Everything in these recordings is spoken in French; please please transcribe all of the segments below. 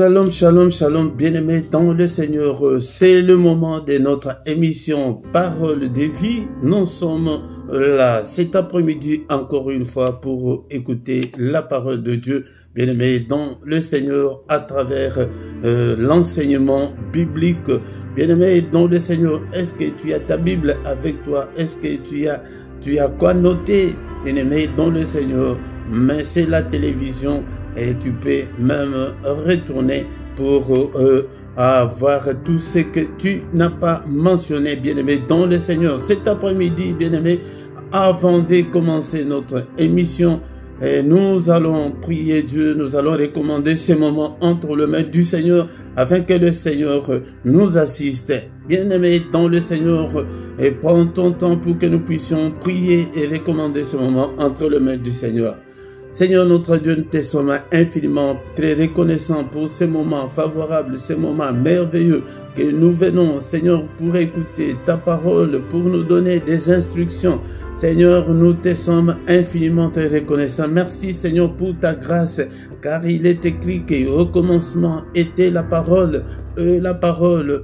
Shalom, shalom, shalom, bien-aimés dans le Seigneur. C'est le moment de notre émission Parole de vie. Nous sommes là cet après-midi encore une fois pour écouter la parole de Dieu, bien-aimés dans le Seigneur, à travers l'enseignement biblique. Bien-aimés dans le Seigneur, est-ce que tu as ta Bible avec toi? Est-ce que tu as quoi noter, bien-aimés dans le Seigneur? Mais c'est la télévision et tu peux même retourner pour avoir tout ce que tu n'as pas mentionné, bien-aimé dans le Seigneur. Cet après-midi, bien-aimé, avant de commencer notre émission, nous allons prier Dieu, nous allons recommander ces moments entre les mains du Seigneur afin que le Seigneur nous assiste. Bien-aimé dans le Seigneur, et prends ton temps pour que nous puissions prier et recommander ce moment entre les mains du Seigneur. Seigneur notre Dieu, nous te sommes infiniment très reconnaissants pour ces moments favorables, ces moments merveilleux que nous venons, Seigneur, pour écouter ta parole, pour nous donner des instructions. Seigneur, nous te sommes infiniment très reconnaissants. Merci, Seigneur, pour ta grâce, car il est écrit qu'au commencement était la parole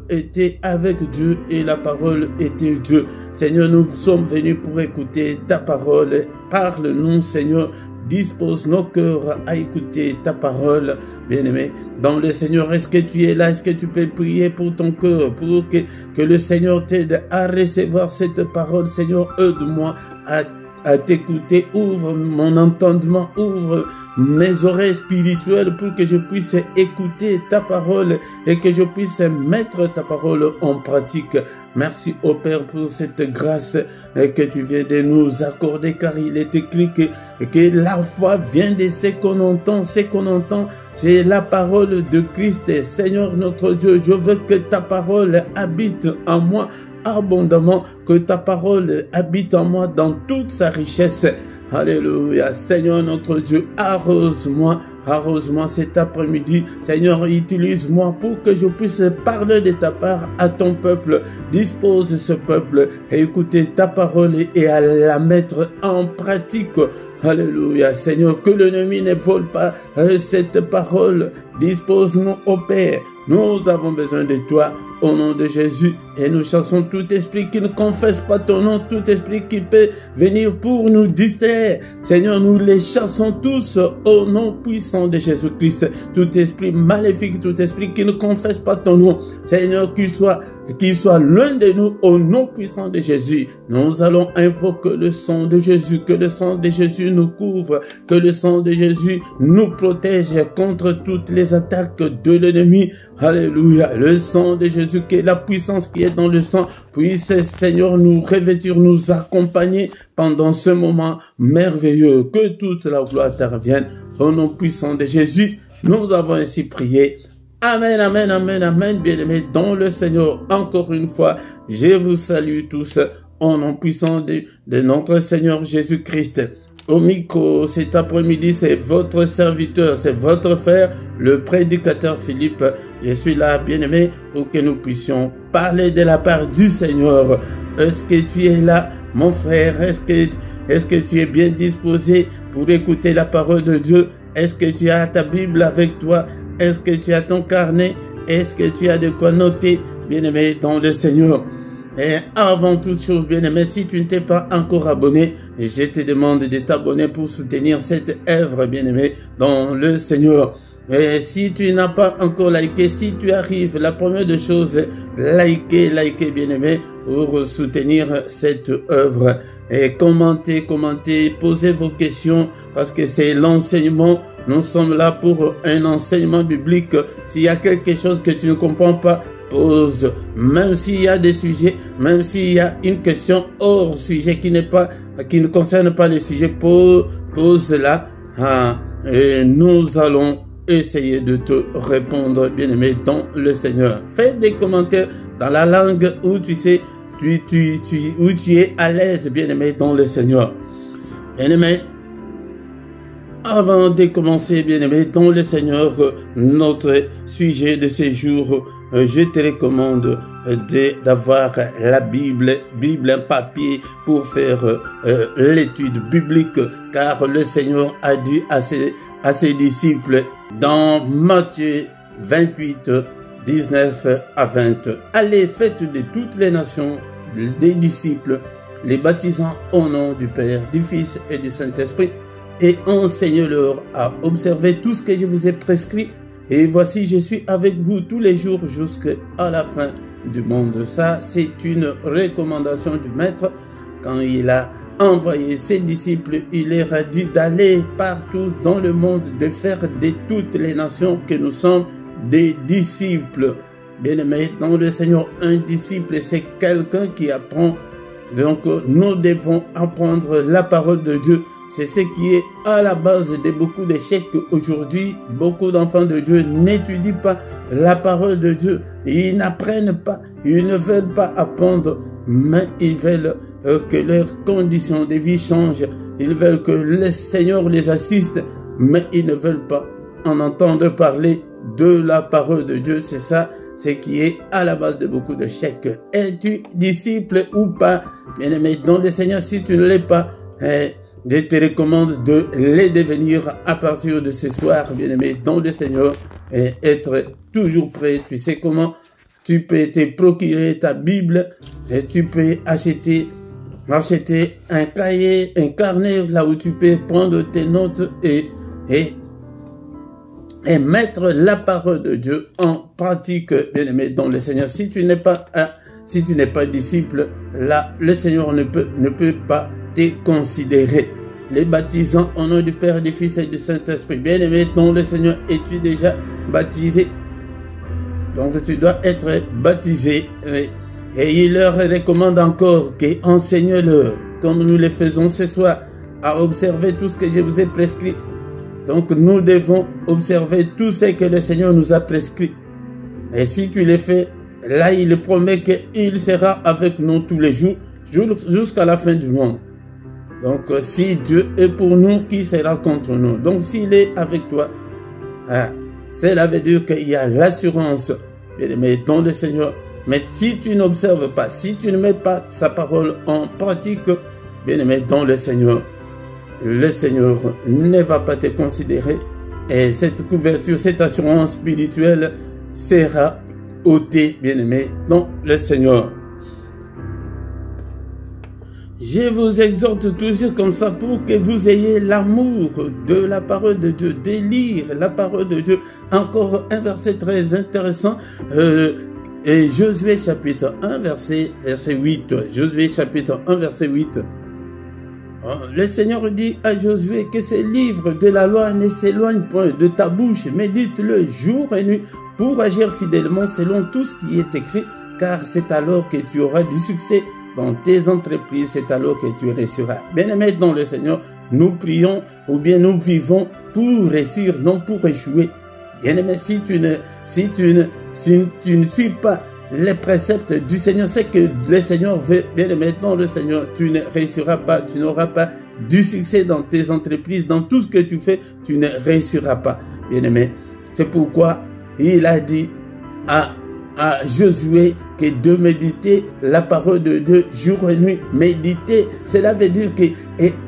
était avec Dieu et la parole était Dieu. Seigneur, nous sommes venus pour écouter ta parole. Parle-nous, Seigneur. Dispose nos cœurs à écouter ta parole, bien-aimé. Dans le Seigneur, est-ce que tu es là? Est-ce que tu peux prier pour ton cœur, pour que le Seigneur t'aide à recevoir cette parole? Seigneur, aide-moi à t'écouter. Ouvre mon entendement, ouvre mes oreilles spirituelles pour que je puisse écouter ta parole et que je puisse mettre ta parole en pratique. Merci au Père pour cette grâce que tu viens de nous accorder, car il est écrit que la foi vient de ce qu'on entend. Ce qu'on entend, c'est la parole de Christ. Seigneur notre Dieu, je veux que ta parole habite en moi abondamment, que ta parole habite en moi dans toute sa richesse. Alléluia. Seigneur notre Dieu, arrose-moi cet après-midi. Seigneur, utilise-moi pour que je puisse parler de ta part à ton peuple. Dispose ce peuple à écouter ta parole et à la mettre en pratique. Alléluia. Seigneur, que l'ennemi ne vole pas cette parole. Dispose-nous au Père. Nous avons besoin de toi au nom de Jésus et nous chassons tout esprit qui ne confesse pas ton nom, tout esprit qui peut venir pour nous distraire. Seigneur, nous les chassons tous au nom puissant de Jésus-Christ. Tout esprit maléfique, tout esprit qui ne confesse pas ton nom, Seigneur, qu'il soit loin de nous au nom puissant de Jésus. Nous allons invoquer le sang de Jésus, que le sang de Jésus nous couvre, que le sang de Jésus nous protège contre toutes les attaques de l'ennemi. Alléluia. Le sang de Jésus, qui est la puissance qui est dans le sang, puisse, Seigneur, nous revêtir, nous accompagner pendant ce moment merveilleux. Que toute la gloire te revienne. Au nom puissant de Jésus, nous avons ainsi prié. Amen, amen, amen, amen, bien-aimés dans le Seigneur. Encore une fois, je vous salue tous au nom puissant de notre Seigneur Jésus-Christ. Au micro, cet après-midi, c'est votre serviteur, c'est votre frère, le prédicateur Philippe. Je suis là, bien-aimé, pour que nous puissions parler de la part du Seigneur. Est-ce que tu es là, mon frère? Est-ce que tu es bien disposé pour écouter la parole de Dieu? Est-ce que tu as ta Bible avec toi? Est-ce que tu as ton carnet? Est-ce que tu as de quoi noter, bien-aimé, dans le Seigneur? Et avant toute chose, bien-aimé, si tu ne t'es pas encore abonné, je te demande de t'abonner pour soutenir cette œuvre, bien-aimé, dans le Seigneur. Et si tu n'as pas encore liké, si tu arrives, la première des choses, likez, bien-aimé, pour soutenir cette œuvre. Et commentez, posez vos questions, parce que c'est l'enseignement. Nous sommes là pour un enseignement biblique. S'il y a quelque chose que tu ne comprends pas, pose. Même s'il y a des sujets, même s'il y a une question hors sujet qui ne concerne pas le sujet, pose-la. Et nous allons essayer de te répondre, bien-aimé, dans le Seigneur. Fais des commentaires dans la langue où tu sais, où tu es à l'aise, bien-aimé, dans le Seigneur. Bien-aimé, avant de commencer, bien-aimé, dans le Seigneur, notre sujet de ce jour, je te recommande d'avoir la Bible en papier pour faire l'étude biblique, car le Seigneur a dit à ses disciples dans Matthieu 28, 19 à 20. Allez, faites de toutes les nations des disciples, les baptisant au nom du Père, du Fils et du Saint-Esprit, et enseignez-leur à observer tout ce que je vous ai prescrit. Et voici, je suis avec vous tous les jours jusqu'à la fin du monde. Ça, c'est une recommandation du Maître. Quand il a envoyé ses disciples, il leur a dit d'aller partout dans le monde, de faire de toutes les nations que nous sommes des disciples. Bien-aimés dans le Seigneur, un disciple, c'est quelqu'un qui apprend. Donc, nous devons apprendre la parole de Dieu. C'est ce qui est à la base de beaucoup d'échecs aujourd'hui. Beaucoup d'enfants de Dieu n'étudient pas la parole de Dieu. Ils n'apprennent pas, ils ne veulent pas apprendre, mais ils veulent que leurs conditions de vie changent. Ils veulent que le Seigneur les assiste, mais ils ne veulent pas en entendre parler de la parole de Dieu. C'est ça, ce qui est à la base de beaucoup d'échecs. Es-tu disciple ou pas? Bien-aimé dans le Seigneur, si tu ne l'es pas, je te recommande de les devenir à partir de ce soir, bien-aimé dans le Seigneur, et être toujours prêt. Tu sais comment tu peux te procurer ta Bible, et tu peux acheter un cahier, un carnet, là où tu peux prendre tes notes et mettre la parole de Dieu en pratique, bien-aimé dans le Seigneur. Si tu n'es pas disciple, là, le Seigneur ne peut pas te considérer. Les baptisants au nom du Père, du Fils et du Saint-Esprit. Bien-aimé dans le Seigneur, es-tu déjà baptisé? Donc tu dois être baptisé. Et il leur recommande encore qu'enseigne-leur, comme nous le faisons ce soir, à observer tout ce que je vous ai prescrit. Donc nous devons observer tout ce que le Seigneur nous a prescrit. Et si tu le fais, là il promet qu'il sera avec nous tous les jours, jusqu'à la fin du monde. Donc si Dieu est pour nous, qui sera contre nous? Donc s'il est avec toi, cela veut dire qu'il y a l'assurance, mais dans le Seigneur. Mais si tu n'observes pas, si tu ne mets pas sa parole en pratique, bien aimé dans le Seigneur ne va pas te considérer, et cette couverture, cette assurance spirituelle sera ôtée, bien aimé dans le Seigneur. Je vous exhorte toujours comme ça pour que vous ayez l'amour de la parole de Dieu, de lire la parole de Dieu. Encore un verset très intéressant, et Josué chapitre 1 verset 8. Josué chapitre 1 verset 8. Le Seigneur dit à Josué que ces livres de la loi ne s'éloignent point de ta bouche, médite-le jour et nuit pour agir fidèlement selon tout ce qui est écrit, car c'est alors que tu auras du succès dans tes entreprises, c'est alors que tu réussiras. Bien-aimés dans le Seigneur, nous prions ou bien nous vivons pour réussir, non pour échouer. Bien-aimé, si tu ne suis pas les préceptes du Seigneur, c'est que le Seigneur veut. Bien-aimé dans le Seigneur, tu ne réussiras pas, tu n'auras pas du succès dans tes entreprises, dans tout ce que tu fais, tu ne réussiras pas. Bien-aimé, c'est pourquoi il a dit à Josué que de méditer la parole de Dieu jour et nuit. Méditer, cela veut dire que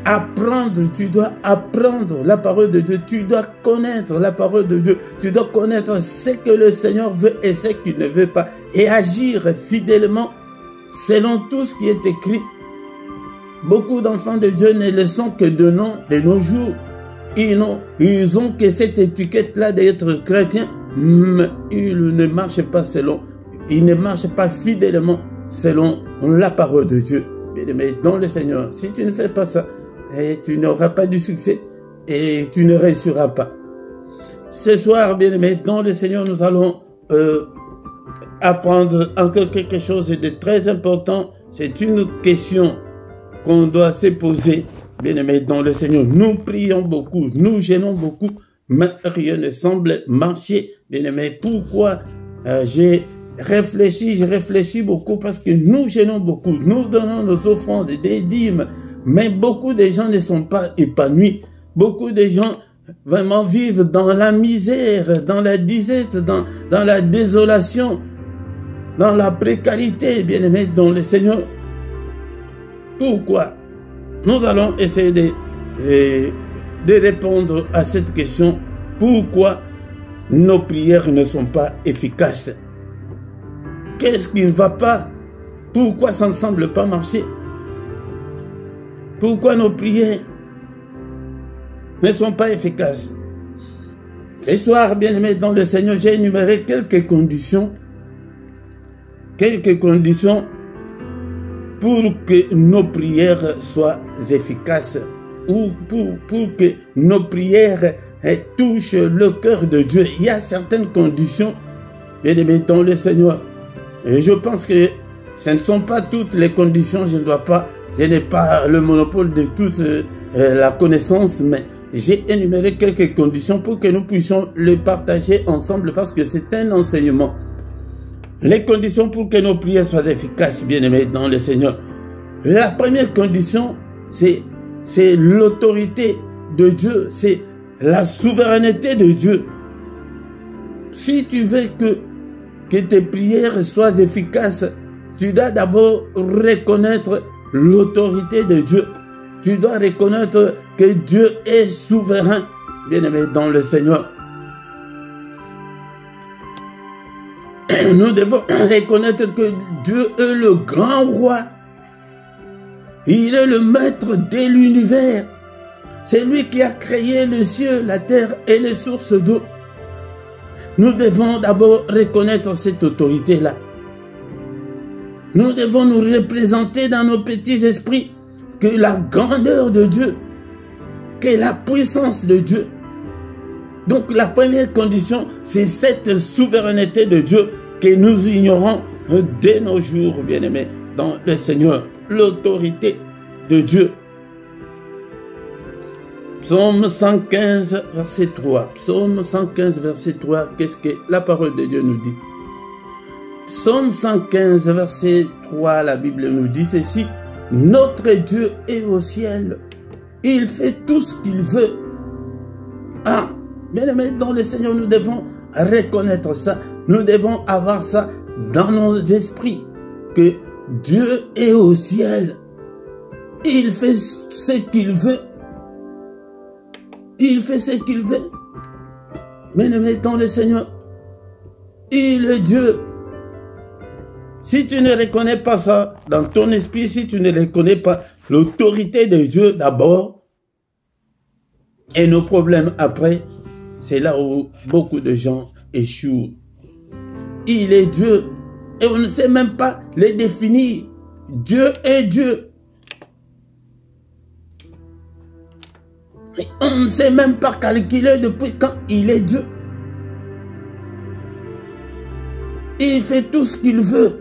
apprendre, tu dois apprendre la parole de Dieu, tu dois connaître la parole de Dieu, tu dois connaître ce que le Seigneur veut et ce qu'il ne veut pas, et agir fidèlement selon tout ce qui est écrit. Beaucoup d'enfants de Dieu ne le sont que de nos jours. Ils ont que cette étiquette-là d'être chrétien, mais ils ne marchent pas ils ne marchent pas fidèlement selon la parole de Dieu. Mais dans le Seigneur, si tu ne fais pas ça, tu n'auras pas du succès et tu ne réussiras pas. Ce soir, bien aimé, dans le Seigneur, nous allons apprendre encore quelque chose de très important. C'est une question qu'on doit se poser, bien aimé, dans le Seigneur. Nous prions beaucoup, nous gênons beaucoup, mais rien ne semble marcher. Bien aimé, pourquoi je réfléchis beaucoup, parce que nous gênons beaucoup, nous donnons nos offrandes, des dîmes, mais beaucoup de gens ne sont pas épanouis. Beaucoup de gens vraiment vivent dans la misère, dans la disette, dans la désolation, dans la précarité, bien aimé, dans le Seigneur. Pourquoi? Nous allons essayer de répondre à cette question. Pourquoi nos prières ne sont pas efficaces? Qu'est-ce qui ne va pas? Pourquoi ça ne semble pas marcher? Pourquoi nos prières ne sont pas efficaces? Ce soir, bien-aimés dans le Seigneur, j'ai énuméré quelques conditions pour que nos prières soient efficaces ou pour que nos prières touchent le cœur de Dieu. Il y a certaines conditions, bien-aimés dans le Seigneur. Et je pense que ce ne sont pas toutes les conditions, je n'ai pas le monopole de toute la connaissance, mais j'ai énuméré quelques conditions pour que nous puissions les partager ensemble parce que c'est un enseignement. Les conditions pour que nos prières soient efficaces, bien-aimés dans le Seigneur. La première condition, c'est l'autorité de Dieu, c'est la souveraineté de Dieu. Si tu veux que tes prières soient efficaces, tu dois d'abord reconnaître l'autorité de Dieu. Tu dois reconnaître que Dieu est souverain, bien-aimé dans le Seigneur. Nous devons reconnaître que Dieu est le grand roi. Il est le maître de l'univers. C'est lui qui a créé le ciel, la terre et les sources d'eau. Nous devons d'abord reconnaître cette autorité-là. Nous devons nous représenter dans nos petits esprits que la grandeur de Dieu, que la puissance de Dieu. Donc la première condition, c'est cette souveraineté de Dieu que nous ignorons dès nos jours, bien-aimés, dans le Seigneur. L'autorité de Dieu. Psaume 115, verset 3. Psaume 115, verset 3, qu'est-ce que la parole de Dieu nous dit? Psaume 115, verset 3, la Bible nous dit ceci. Notre Dieu est au ciel. Il fait tout ce qu'il veut. Ah, bien-aimés, dans le Seigneur, nous devons reconnaître ça. Nous devons avoir ça dans nos esprits. Que Dieu est au ciel. Il fait ce qu'il veut. Il fait ce qu'il veut. Bien-aimés, dans le Seigneur, il est Dieu. Si tu ne reconnais pas ça dans ton esprit, si tu ne reconnais pas l'autorité de Dieu d'abord, et nos problèmes après, c'est là où beaucoup de gens échouent. Il est Dieu. Et on ne sait même pas les définir. Dieu est Dieu. Et on ne sait même pas calculer depuis quand il est Dieu. Il fait tout ce qu'il veut.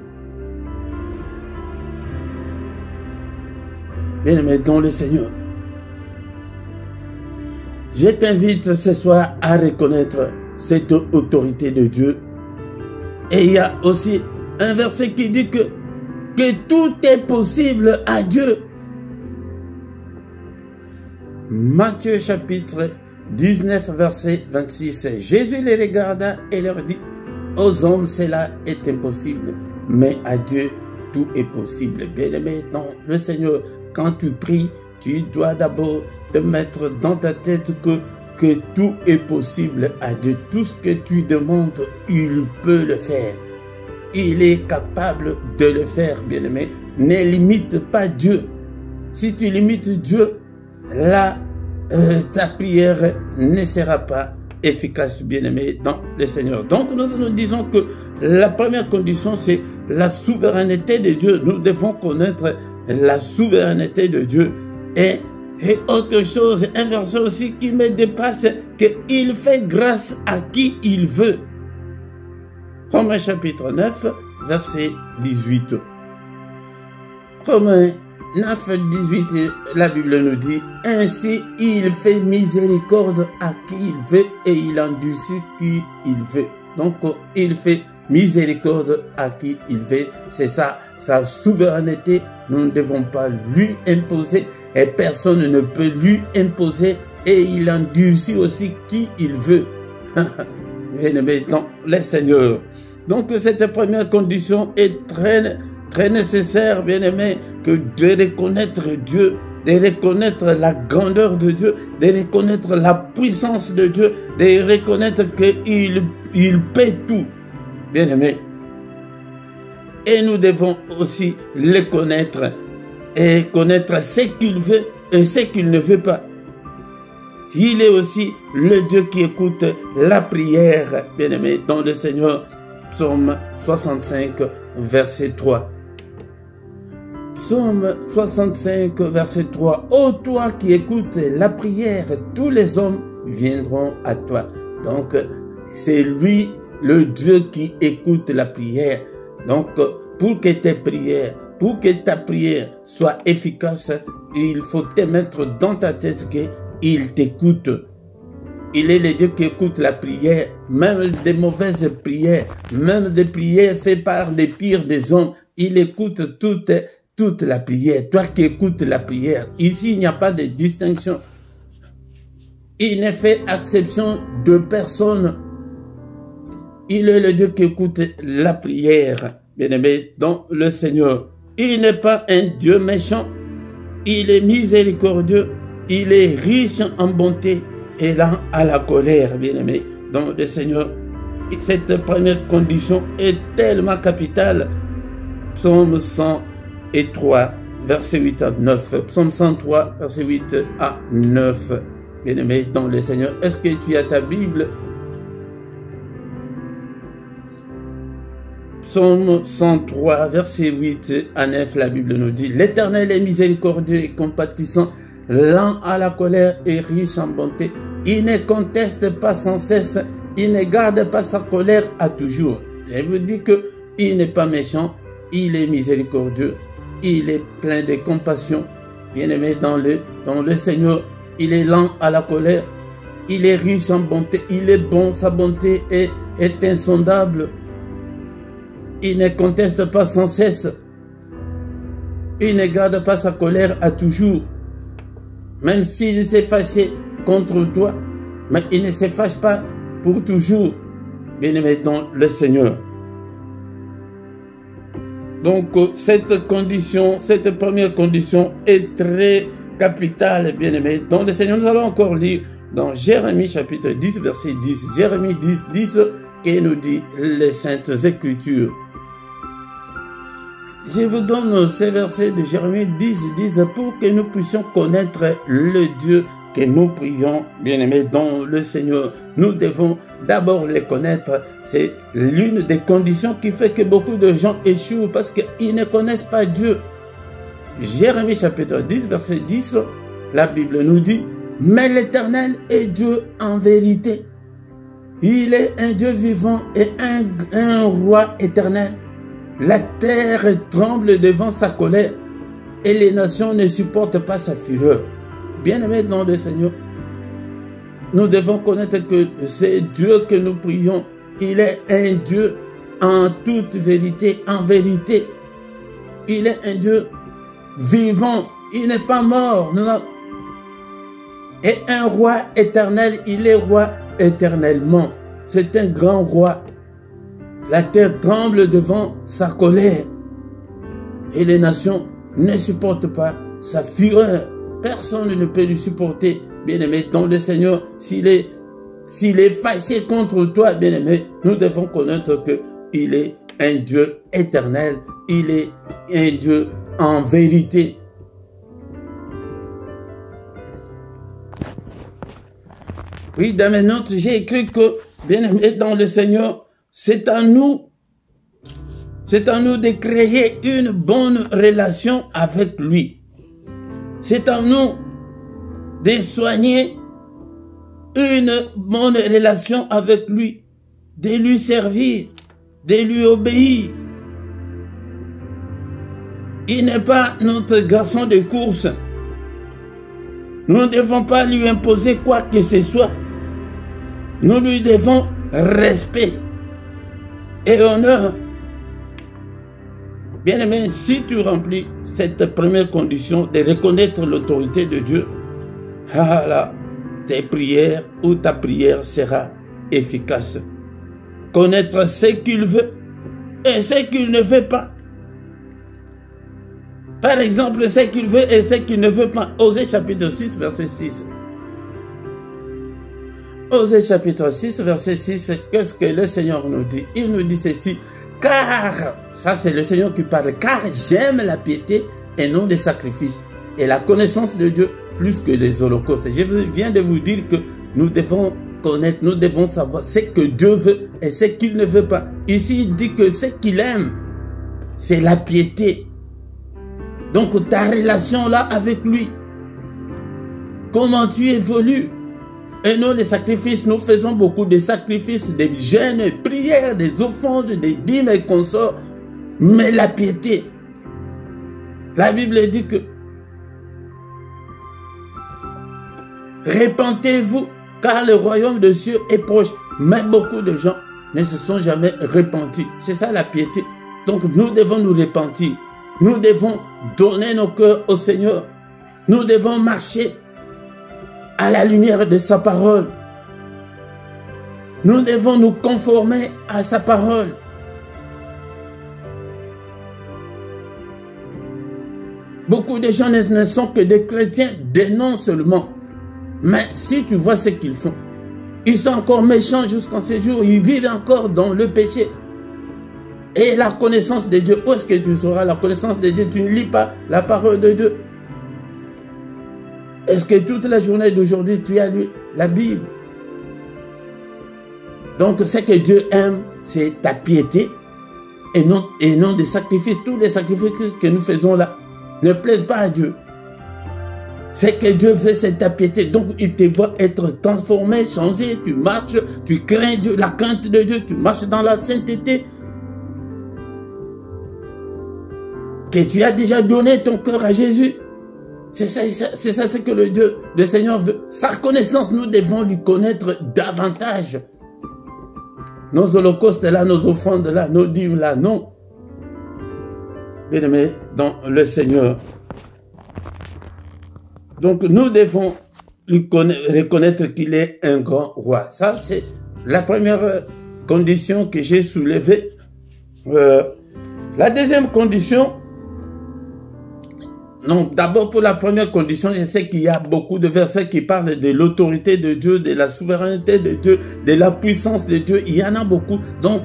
Bien-aimé dans le Seigneur, je t'invite ce soir à reconnaître cette autorité de Dieu. Et il y a aussi un verset qui dit que tout est possible à Dieu. Matthieu chapitre 19 verset 26. Jésus les regarda et leur dit, aux hommes cela est impossible, mais à Dieu tout est possible. Bien-aimé dans le Seigneur, quand tu pries, tu dois d'abord te mettre dans ta tête que tout est possible à Dieu. Tout ce que tu demandes, il peut le faire. Il est capable de le faire, bien-aimé. Ne limite pas Dieu. Si tu limites Dieu, là, ta prière ne sera pas efficace, bien-aimé, dans le Seigneur. Donc, nous disons que la première condition, c'est la souveraineté de Dieu. Nous devons connaître la souveraineté de Dieu. Et autre chose, un verset aussi qui me dépasse, qu'il fait grâce à qui il veut. Romains chapitre 9, verset 18. Romains 9, 18, la Bible nous dit, ainsi il fait miséricorde à qui il veut et il endurcit qui il veut. Donc il fait miséricorde à qui il veut. C'est ça, sa souveraineté. Nous ne devons pas lui imposer et personne ne peut lui imposer et il endurcit aussi qui il veut. Bien-aimé dans le Seigneur. Donc cette première condition est très nécessaire, bien-aimé, que de reconnaître Dieu de reconnaître la grandeur de Dieu, de reconnaître la puissance de Dieu, de reconnaître qu'il paie tout, bien-aimé. Et nous devons aussi le connaître et connaître ce qu'il veut et ce qu'il ne veut pas. Il est aussi le Dieu qui écoute la prière, bien-aimé, dans le Seigneur. Psaume 65, verset 3. Psaume 65, verset 3. Ô toi qui écoutes la prière, tous les hommes viendront à toi. Donc, c'est lui, le Dieu qui écoute la prière. Donc, pour que tes prières, pour que ta prière soit efficace, il faut te mettre dans ta tête qu'il t'écoute. Il est le Dieu qui écoute la prière, même des mauvaises prières, même des prières faites par les pires des hommes. Il écoute toute la prière. Toi qui écoutes la prière, ici il n'y a pas de distinction. Il ne fait exception de personne. Il est le Dieu qui écoute la prière, bien-aimé, dans le Seigneur. Il n'est pas un Dieu méchant. Il est miséricordieux. Il est riche en bonté et lent à la colère, bien-aimé, dans le Seigneur. Cette première condition est tellement capitale. Psaume 103, verset 8 à 9. Psaume 103, verset 8 à 9. Bien-aimé, dans le Seigneur. Est-ce que tu as ta Bible? Psaume 103, verset 8 à 9, la Bible nous dit: l'Éternel est miséricordieux et compatissant, lent à la colère et riche en bonté. Il ne conteste pas sans cesse, il ne garde pas sa colère à toujours. Je vous dis qu'il n'est pas méchant, il est miséricordieux, il est plein de compassion. Bien-aimé dans le Seigneur, il est lent à la colère, il est riche en bonté, il est bon, sa bonté est insondable. Il ne conteste pas sans cesse. Il ne garde pas sa colère à toujours. Même s'il s'est fâché contre toi, mais il ne se fâche pas pour toujours. Bien-aimé dans le Seigneur. Donc, cette condition, cette première condition est très capitale, bien-aimé. Dans le Seigneur, nous allons encore lire dans Jérémie chapitre 10, verset 10. Jérémie 10, 10, qui nous dit les Saintes Écritures. Je vous donne ces versets de Jérémie 10, 10 pour que nous puissions connaître le Dieu que nous prions, bien-aimés, dans le Seigneur. Nous devons d'abord les connaître. C'est l'une des conditions qui fait que beaucoup de gens échouent parce qu'ils ne connaissent pas Dieu. Jérémie chapitre 10, verset 10, la Bible nous dit: mais l'Éternel est Dieu en vérité. Il est un Dieu vivant et un roi éternel. La terre tremble devant sa colère et les nations ne supportent pas sa fureur. Bien-aimés dans le Seigneur, nous devons connaître que c'est Dieu que nous prions. Il est un Dieu en toute vérité, en vérité. Il est un Dieu vivant. Il n'est pas mort. Et un roi éternel, il est roi éternellement. C'est un grand roi. La terre tremble devant sa colère et les nations ne supportent pas sa fureur. Personne ne peut lui supporter, bien-aimé, dans le Seigneur. S'il est fâché contre toi, bien-aimé, nous devons connaître qu'il est un Dieu éternel. Il est un Dieu en vérité. Oui, dans mes notes, j'ai écrit que, bien-aimé, dans le Seigneur, c'est à nous de créer une bonne relation avec lui. C'est à nous de soigner une bonne relation avec lui, de lui servir, de lui obéir. Il n'est pas notre garçon de course. Nous ne devons pas lui imposer quoi que ce soit. Nous lui devons respect et honneur. Bien-aimé, si tu remplis cette première condition de reconnaître l'autorité de Dieu, ah là, tes prières ou ta prière sera efficace. Connaître ce qu'il veut et ce qu'il ne veut pas. Par exemple, ce qu'il veut et ce qu'il ne veut pas. Osée chapitre 6, verset 6. Osée chapitre 6, verset 6, qu'est-ce que le Seigneur nous dit? Il nous dit ceci, car, ça c'est le Seigneur qui parle, car j'aime la piété et non des sacrifices, et la connaissance de Dieu plus que les holocaustes. Je viens de vous dire que nous devons connaître, nous devons savoir ce que Dieu veut et ce qu'il ne veut pas. Ici, il dit que ce qu'il aime, c'est la piété. Donc ta relation là avec lui, comment tu évolues, et non les sacrifices. Nous faisons beaucoup de sacrifices, des jeûnes, des prières, des offrandes, des dîmes et consorts, mais la piété, la Bible dit que répentez-vous car le royaume de Dieu est proche, mais beaucoup de gens ne se sont jamais repentis. C'est ça la piété. Donc nous devons nous repentir. Nous devons donner nos cœurs au Seigneur. Nous devons marcher à la lumière de sa parole. Nous devons nous conformer à sa parole. Beaucoup de gens ne sont que des chrétiens, des noms seulement. Mais si tu vois ce qu'ils font, ils sont encore méchants jusqu'en ce jour. Ils vivent encore dans le péché. Et la connaissance de Dieu, où est-ce que tu sauras la connaissance de Dieu? Tu ne lis pas la parole de Dieu. Est-ce que toute la journée d'aujourd'hui, tu as lu la Bible? Donc, ce que Dieu aime, c'est ta piété et non des sacrifices. Tous les sacrifices que nous faisons là ne plaisent pas à Dieu. Ce que Dieu veut, c'est ta piété. Donc, il te voit être transformé, changé. Tu marches, tu crains Dieu, la crainte de Dieu. Tu marches dans la sainteté. Que tu as déjà donné ton cœur à Jésus. C'est ça ce que le Seigneur veut. Sa connaissance, nous devons lui connaître davantage. Nos holocaustes là, nos offrandes là, nos dîmes là, non. Bien-aimés dans le Seigneur. Donc nous devons lui reconnaître qu'il est un grand roi. Ça, c'est la première condition que j'ai soulevée. La deuxième condition, non, d'abord pour la première condition, je sais qu'il y a beaucoup de versets qui parlent de l'autorité de Dieu, de la souveraineté de Dieu, de la puissance de Dieu. Il y en a beaucoup. Donc,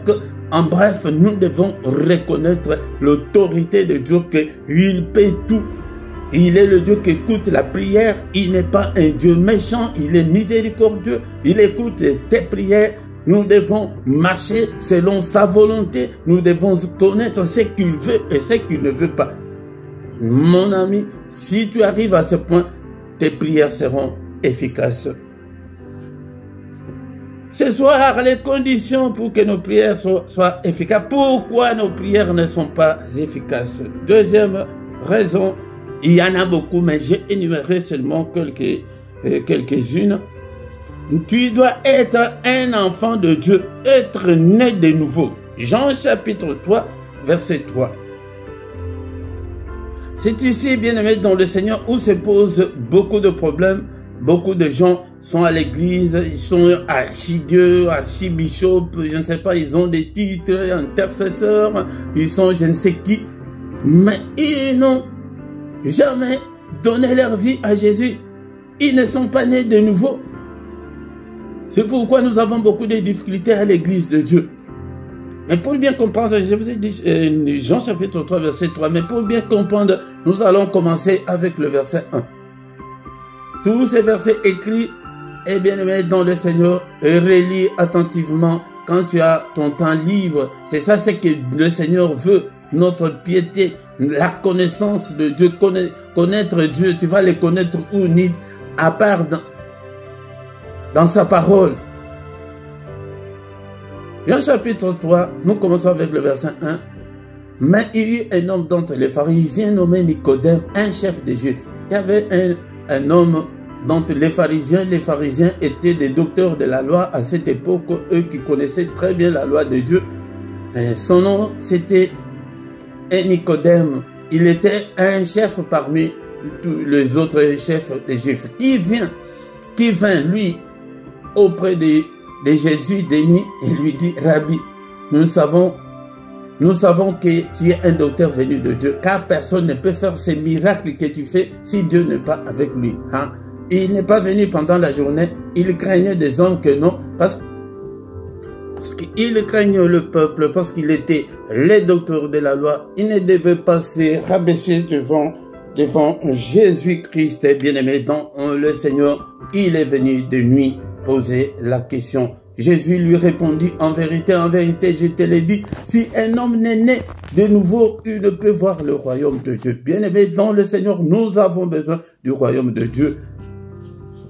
en bref, nous devons reconnaître l'autorité de Dieu, qu'il paie tout. Il est le Dieu qui écoute la prière. Il n'est pas un Dieu méchant. Il est miséricordieux. Il écoute tes prières. Nous devons marcher selon sa volonté. Nous devons connaître ce qu'il veut et ce qu'il ne veut pas. Mon ami, si tu arrives à ce point, tes prières seront efficaces. Ce soir, les conditions pour que nos prières soient efficaces. Pourquoi nos prières ne sont pas efficaces? Deuxième raison, il y en a beaucoup, mais j'ai énuméré seulement quelques-unes. Tu dois être un enfant de Dieu, être né de nouveau. Jean chapitre 3, verset 3. C'est ici, bien-aimé, dans le Seigneur, où se posent beaucoup de problèmes. Beaucoup de gens sont à l'église, ils sont archidieux, archibishops, je ne sais pas, ils ont des titres, intercesseurs, ils sont je ne sais qui. Mais ils n'ont jamais donné leur vie à Jésus. Ils ne sont pas nés de nouveau. C'est pourquoi nous avons beaucoup de difficultés à l'église de Dieu. Mais pour bien comprendre, je vous ai dit Jean chapitre 3, verset 3, mais pour bien comprendre, nous allons commencer avec le verset 1. Tous ces versets écrits, et bien aimé dans le Seigneur, relis attentivement quand tu as ton temps libre. C'est ça ce que le Seigneur veut, notre piété, la connaissance de Dieu, connaître Dieu. Tu vas le connaître où, ni à part dans sa parole. Jean chapitre 3, nous commençons avec le verset 1. Mais il y eut un homme d'entre les pharisiens nommé Nicodème, un chef des Juifs. Il y avait un homme d'entre les pharisiens. Les pharisiens étaient des docteurs de la loi à cette époque, eux qui connaissaient très bien la loi de Dieu. Son nom, c'était Nicodème. Il était un chef parmi tous les autres chefs des Juifs. Qui vint, lui, auprès de Jésus de nuit et lui dit, Rabbi, nous savons nous savons que tu es un docteur venu de Dieu, car personne ne peut faire ces miracles que tu fais si Dieu n'est pas avec lui. Hein? Il n'est pas venu pendant la journée, il craignait des hommes que non, parce qu'il craignait le peuple, parce qu'il était le docteur de la loi. Il ne devait pas se rabaisser devant Jésus-Christ, bien-aimé dans le Seigneur. Il est venu de nuit poser la question. Jésus lui répondit, en vérité, je te l'ai dit, si un homme n'est né de nouveau, il ne peut voir le royaume de Dieu. Bien-aimé dans le Seigneur, nous avons besoin du royaume de Dieu.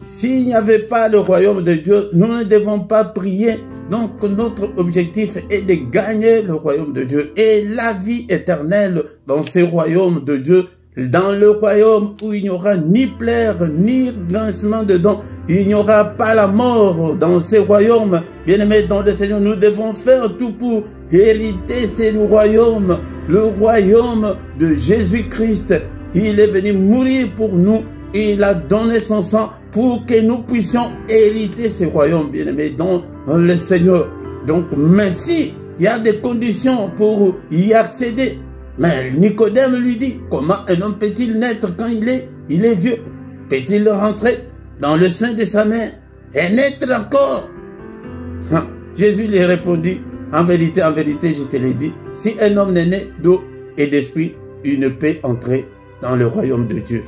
S'il n'y avait pas le royaume de Dieu, nous ne devons pas prier. Donc notre objectif est de gagner le royaume de Dieu et la vie éternelle dans ce royaume de Dieu. Dans le royaume où il n'y aura ni pleurs, ni grincement de dents, il n'y aura pas la mort dans ce royaume. Bien-aimés dans le Seigneur, nous devons faire tout pour hériter ce royaume, le royaume de Jésus-Christ. Il est venu mourir pour nous, il a donné son sang pour que nous puissions hériter ce royaume, bien-aimés dans le Seigneur. Donc, merci, il y a des conditions pour y accéder. Mais Nicodème lui dit, comment un homme peut-il naître quand il est vieux? Peut-il rentrer dans le sein de sa mère et naître encore? Jésus lui répondit, en vérité, je te l'ai dit, si un homme n'est né d'eau et d'esprit, il ne peut entrer dans le royaume de Dieu.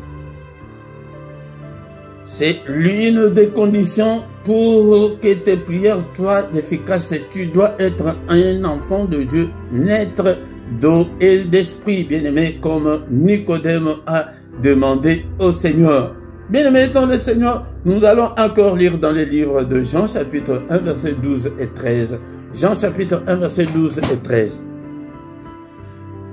C'est l'une des conditions pour que tes prières soient efficaces. Tu dois être un enfant de Dieu, naître d'eau et d'esprit, bien-aimé, comme Nicodème a demandé au Seigneur. Bien-aimé dans le Seigneur, nous allons encore lire dans les livres de Jean chapitre 1 verset 12 et 13. Jean chapitre 1 verset 12 et 13.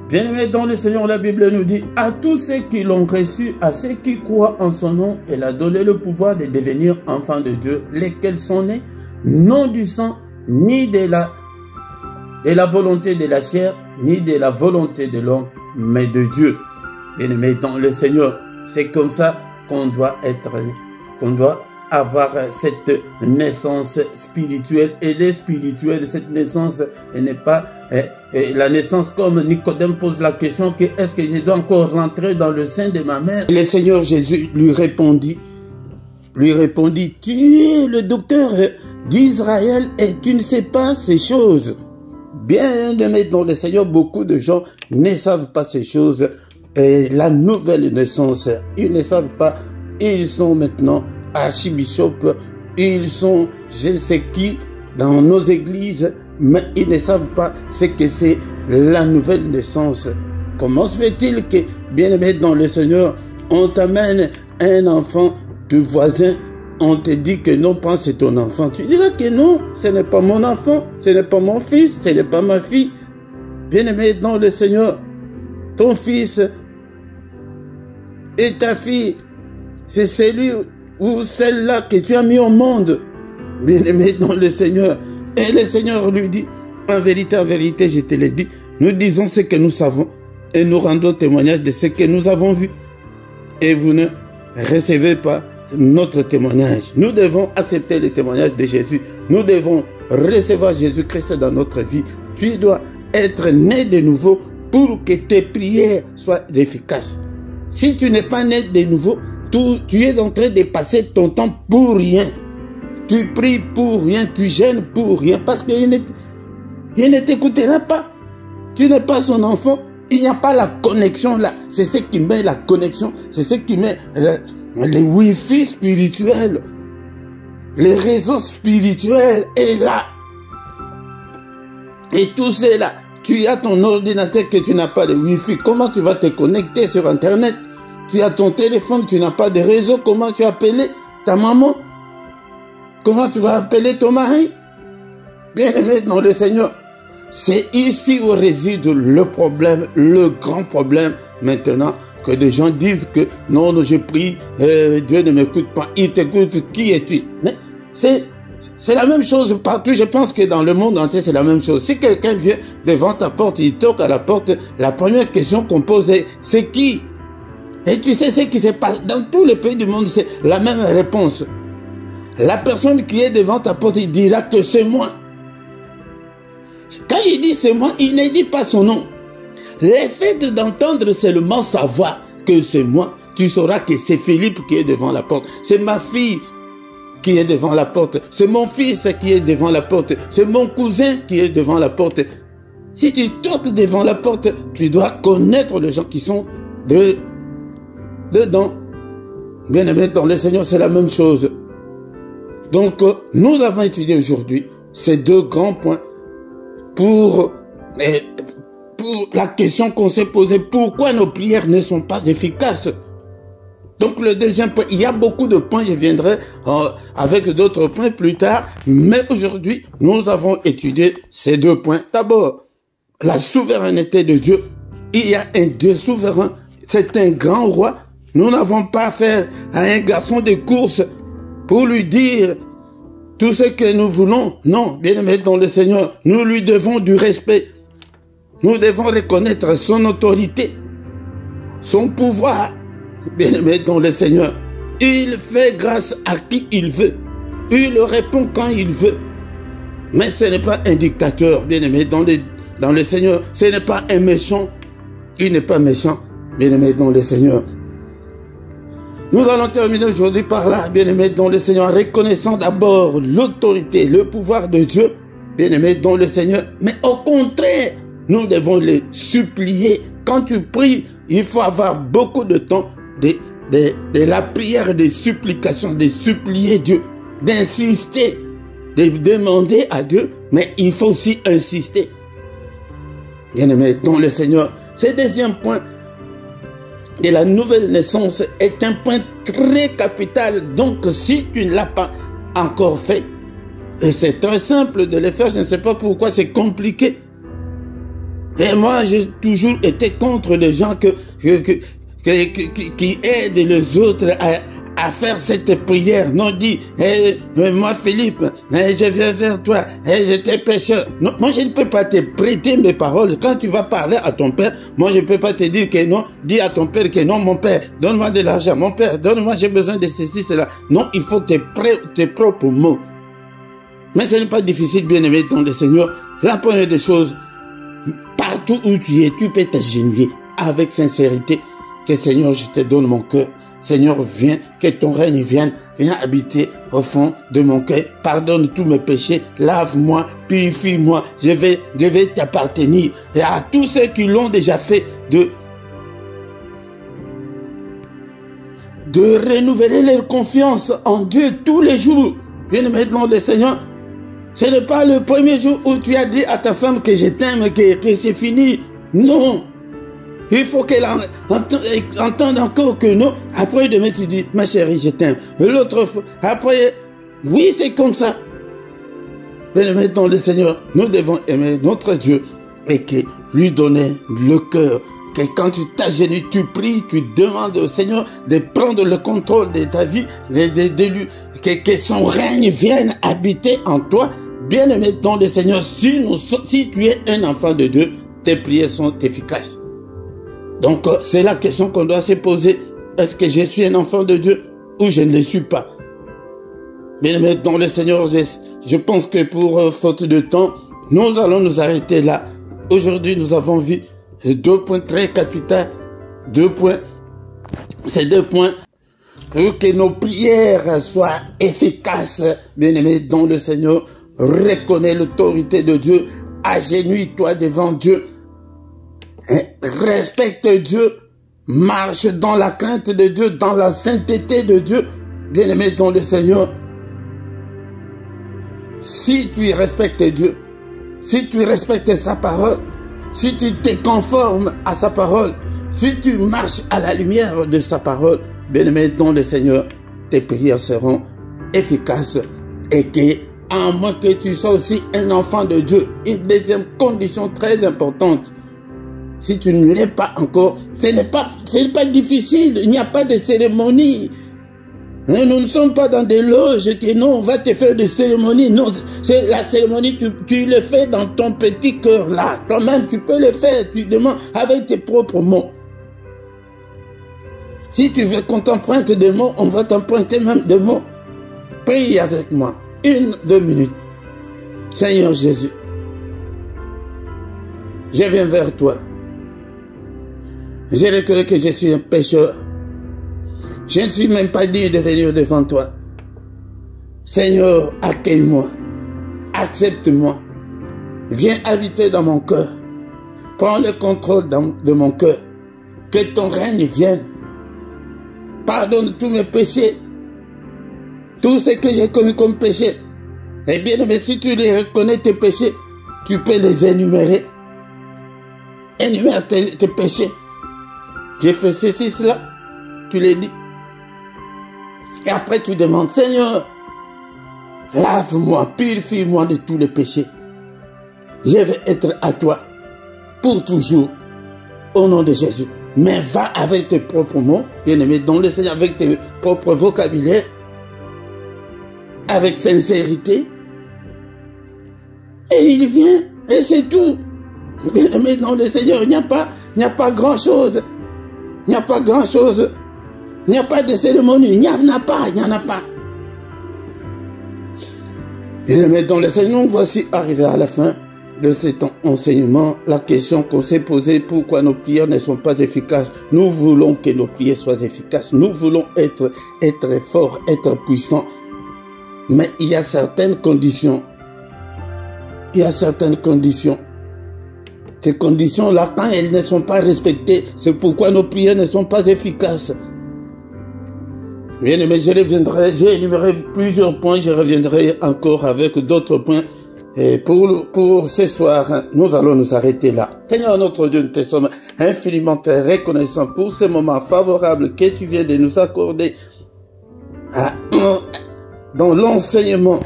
Bien-aimé dans le Seigneur, la Bible nous dit, à tous ceux qui l'ont reçu, à ceux qui croient en son nom, elle a donné le pouvoir de devenir enfants de Dieu, lesquels sont nés, non du sang, ni de la volonté de la chair, ni de la volonté de l'homme, mais de Dieu. Bien-aimé dans le Seigneur, c'est comme ça qu'on doit être, qu'on doit avoir cette naissance spirituelle. Et les spirituels, cette naissance n'est pas la naissance comme Nicodème pose la question que est-ce que je dois encore rentrer dans le sein de ma mère? Le Seigneur Jésus lui répondit, tu es le docteur d'Israël et tu ne sais pas ces choses. Bien-aimés dans le Seigneur, beaucoup de gens ne savent pas ces choses. Et la nouvelle naissance, ils ne savent pas. Ils sont maintenant archibishops, ils sont je sais qui dans nos églises, mais ils ne savent pas ce que c'est la nouvelle naissance. Comment se fait-il que, bien-aimé dans le Seigneur, on t'amène un enfant de voisin, on te dit que non, pas c'est ton enfant. Tu diras que non, ce n'est pas mon enfant, ce n'est pas mon fils, ce n'est pas ma fille. Bien-aimé dans le Seigneur, ton fils et ta fille, c'est celui ou celle-là que tu as mis au monde. Bien-aimé dans le Seigneur. Et le Seigneur lui dit, en vérité, je te l'ai dit, nous disons ce que nous savons et nous rendons témoignage de ce que nous avons vu. Et vous ne recevez pas notre témoignage. Nous devons accepter le témoignage de Jésus. Nous devons recevoir Jésus-Christ dans notre vie. Tu dois être né de nouveau pour que tes prières soient efficaces. Si tu n'es pas né de nouveau, tu es en train de passer ton temps pour rien. Tu pries pour rien, tu gênes pour rien, parce qu'il ne t'écoutera pas. Tu n'es pas son enfant, il n'y a pas la connexion là. C'est ce qui met la connexion, c'est ce qui met les Wi-Fi spirituels, les réseaux spirituels est là. Et tout c'est là. Tu as ton ordinateur que tu n'as pas de Wi-Fi. Comment tu vas te connecter sur Internet? Tu as ton téléphone, tu n'as pas de réseau. Comment tu as appelé ta maman? Comment tu vas appeler ton mari? Bien-aimé dans le Seigneur, c'est ici où réside le problème, le grand problème maintenant, que des gens disent que non, je prie, Dieu ne m'écoute pas. Il t'écoute, qui es-tu? C'est la même chose partout. Je pense que dans le monde entier, c'est la même chose. Si quelqu'un vient devant ta porte, il toque à la porte, la première question qu'on pose est, c'est qui? Et tu sais ce qui se passe dans tous les pays du monde, c'est la même réponse. La personne qui est devant ta porte, il dira que c'est moi. Quand il dit c'est moi, il ne dit pas son nom. L'effet d'entendre seulement savoir que c'est moi, tu sauras que c'est Philippe qui est devant la porte. C'est ma fille qui est devant la porte. C'est mon fils qui est devant la porte. C'est mon cousin qui est devant la porte. Si tu toques devant la porte, tu dois connaître les gens qui sont dedans. Bien aimé dans le Seigneur, c'est la même chose. Donc, nous avons étudié aujourd'hui ces deux grands points pour la question qu'on s'est posée. Pourquoi nos prières ne sont pas efficaces? Donc, le deuxième point, il y a beaucoup de points, je viendrai avec d'autres points plus tard. Mais aujourd'hui, nous avons étudié ces deux points. D'abord, la souveraineté de Dieu. Il y a un Dieu souverain. C'est un grand roi. Nous n'avons pas affaire à un garçon de course pour lui dire tout ce que nous voulons. Non, bien-aimé dans le Seigneur, nous lui devons du respect. Nous devons reconnaître son autorité, son pouvoir. Bien-aimé dans le Seigneur, il fait grâce à qui il veut. Il répond quand il veut. Mais ce n'est pas un dictateur, bien-aimé dans le Seigneur. Ce n'est pas un méchant. Il n'est pas méchant, bien-aimé dans le Seigneur. Nous allons terminer aujourd'hui par là, bien-aimé dans le Seigneur, en reconnaissant d'abord l'autorité, le pouvoir de Dieu, bien-aimé dans le Seigneur. Mais au contraire, nous devons les supplier. Quand tu pries, il faut avoir beaucoup de temps de la prière, des supplications, de supplier Dieu, d'insister, de demander à Dieu, mais il faut aussi insister. Bien-aimé dans le Seigneur, ce deuxième point de la nouvelle naissance est un point très capital. Donc, si tu ne l'as pas encore fait, et c'est très simple de le faire, je ne sais pas pourquoi c'est compliqué. Et moi, j'ai toujours été contre les gens qui aident les autres à faire cette prière. Non, dit, moi Philippe, je viens vers toi, j'étais pécheur. Non, moi je ne peux pas te prêter mes paroles. Quand tu vas parler à ton père, moi je ne peux pas te dire que non. Dis à ton père que non, mon père, donne-moi de l'argent. Mon père, donne-moi, j'ai besoin de ceci, cela. Non, il faut tes propres mots. Mais ce n'est pas difficile, bien-aimé dans le Seigneur. La première des choses, partout où tu es, tu peux t'agenouiller avec sincérité. Que Seigneur, je te donne mon cœur. Seigneur, viens, que ton règne vienne, viens habiter au fond de mon cœur. Pardonne tous mes péchés, lave-moi, purifie-moi. Je vais t'appartenir. Et à tous ceux qui l'ont déjà fait, de renouveler leur confiance en Dieu tous les jours. Viens maintenant le Seigneur. Ce n'est pas le premier jour où tu as dit à ta femme que je t'aime, que c'est fini. Non. Il faut qu'elle entende encore que non. Après demain, tu dis, ma chérie, je t'aime. L'autre fois, après, oui, c'est comme ça. Mais maintenant, le Seigneur, nous devons aimer notre Dieu et que lui donner le cœur. Que quand tu t'agenouilles, tu pries, tu demandes au Seigneur de prendre le contrôle de ta vie, que son règne vienne habiter en toi. Bien aimé dans le Seigneur, si tu es un enfant de Dieu, tes prières sont efficaces. Donc, c'est la question qu'on doit se poser. Est-ce que je suis un enfant de Dieu ou je ne le suis pas? Bien aimé dans le Seigneur, je pense que pour faute de temps, nous allons nous arrêter là. Aujourd'hui, nous avons vu deux points très capitaux. Ces deux points, pour que nos prières soient efficaces. Bien aimé dans le Seigneur, reconnais l'autorité de Dieu. Agenouille-toi devant Dieu. Respecte Dieu, marche dans la crainte de Dieu, dans la sainteté de Dieu, bien-aimé dans le Seigneur. Si tu respectes Dieu, si tu respectes sa parole, si tu te conformes à sa parole, si tu marches à la lumière de sa parole, bien-aimé dans le Seigneur, tes prières seront efficaces et que, à moins que tu sois aussi un enfant de Dieu, une deuxième condition très importante. Si tu ne l'es pas encore, ce n'est pas difficile. Il n'y a pas de cérémonie. Nous ne sommes pas dans des loges qui, non, on va te faire des cérémonies. Non, c'est la cérémonie, tu le fais dans ton petit cœur là. Toi-même, tu peux le faire. Tu demandes avec tes propres mots. Si tu veux qu'on t'emprunte des mots, on va t'emprunter même des mots. Prie avec moi. 1-2 minutes. Seigneur Jésus, je viens vers toi. J'ai reconnu que je suis un pécheur. Je ne suis même pas digne de venir devant toi. Seigneur, accueille-moi. Accepte-moi. Viens habiter dans mon cœur. Prends le contrôle de mon cœur. Que ton règne vienne. Pardonne tous mes péchés. Tout ce que j'ai commis comme péché. Eh bien, mais si tu les reconnais, tes péchés, tu peux les énumérer. Énumère tes péchés. J'ai fait ceci, cela. Tu les dis. Et après, tu demandes, Seigneur, lave-moi, purifie-moi de tous les péchés. Je vais être à toi pour toujours, au nom de Jésus. Mais va avec tes propres mots, bien-aimé, dans le Seigneur, avec tes propres vocabulaires, avec sincérité. Et il vient, et c'est tout. Bien-aimé, dans le Seigneur, il n'y a pas grand-chose. Il n'y a pas grand-chose. Il n'y a pas de cérémonie. Il n'y en a pas. Bien-aimé, dans le Seigneur, nous voici arrivés à la fin de cet enseignement. La question qu'on s'est posée, pourquoi nos prières ne sont pas efficaces. Nous voulons que nos prières soient efficaces. Nous voulons être forts, être puissants. Mais il y a certaines conditions. Ces conditions-là, quand elles ne sont pas respectées, c'est pourquoi nos prières ne sont pas efficaces. Bien aimé, j'ai énuméré plusieurs points, je reviendrai encore avec d'autres points. Et pour ce soir, nous allons nous arrêter là. Seigneur notre Dieu, nous te sommes infiniment reconnaissants pour ce moment favorable que tu viens de nous accorder dans l'enseignement.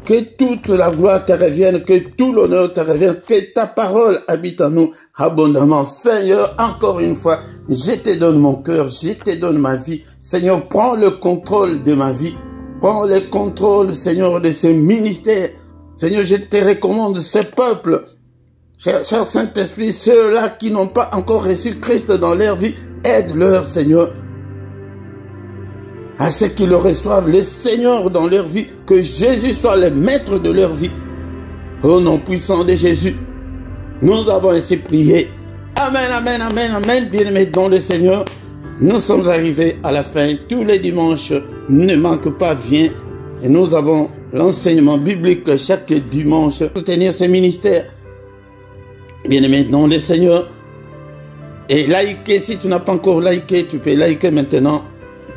Que toute la gloire te revienne, que tout l'honneur te revienne, que ta parole habite en nous abondamment. Seigneur, encore une fois, je te donne mon cœur, je te donne ma vie. Seigneur, prends le contrôle de ma vie. Prends le contrôle, Seigneur, de ce ministère. Seigneur, je te recommande ce peuple. Cher Saint-Esprit, ceux-là qui n'ont pas encore reçu Christ dans leur vie, aide-leur, Seigneur, à ceux qui le reçoivent, le Seigneur dans leur vie, que Jésus soit le maître de leur vie. Au nom puissant de Jésus, nous avons ainsi prié. Amen, amen, amen, amen. Bien-aimés dans le Seigneur, nous sommes arrivés à la fin. Tous les dimanches, ne manque pas, viens. Et nous avons l'enseignement biblique chaque dimanche pour soutenir ce ministère. Bien-aimés dans le Seigneur. Et likez, si tu n'as pas encore liké, tu peux liker maintenant.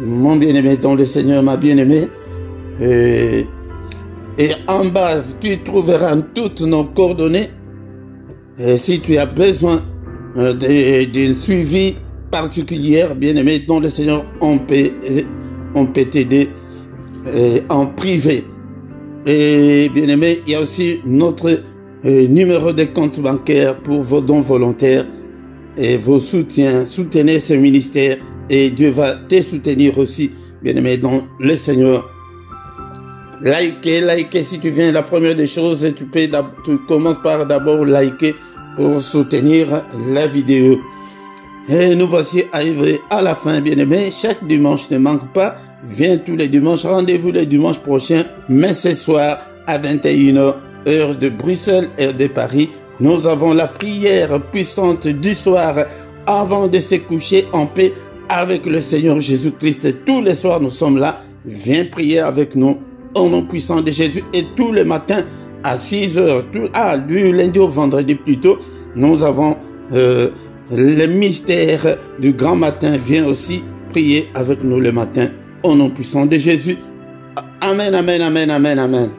Mon bien-aimé dans le Seigneur, ma bien-aimée. Et en bas, tu trouveras toutes nos coordonnées. Et si tu as besoin d'un suivi particulier, bien-aimé dans le Seigneur, on peut t'aider en privé. Et bien-aimé, il y a aussi notre numéro de compte bancaire pour vos dons volontaires et vos soutiens. Soutenez ce ministère. Et Dieu va te soutenir aussi, bien-aimé, dans le Seigneur. Likez si tu viens. La première des choses, tu commences par d'abord liker pour soutenir la vidéo. Et nous voici arrivés à la fin, bien-aimé. Chaque dimanche ne manque pas. Viens tous les dimanches. Rendez-vous le dimanche prochain, mais ce soir à 21h, heure de Bruxelles, heure de Paris. Nous avons la prière puissante du soir avant de se coucher en paix avec le Seigneur Jésus-Christ. Tous les soirs, nous sommes là. Viens prier avec nous au nom puissant de Jésus. Et tous les matins à 6h, du lundi au vendredi plutôt, nous avons le mystère du grand matin. Viens aussi prier avec nous le matin au nom puissant de Jésus. Amen, amen, amen, amen, amen.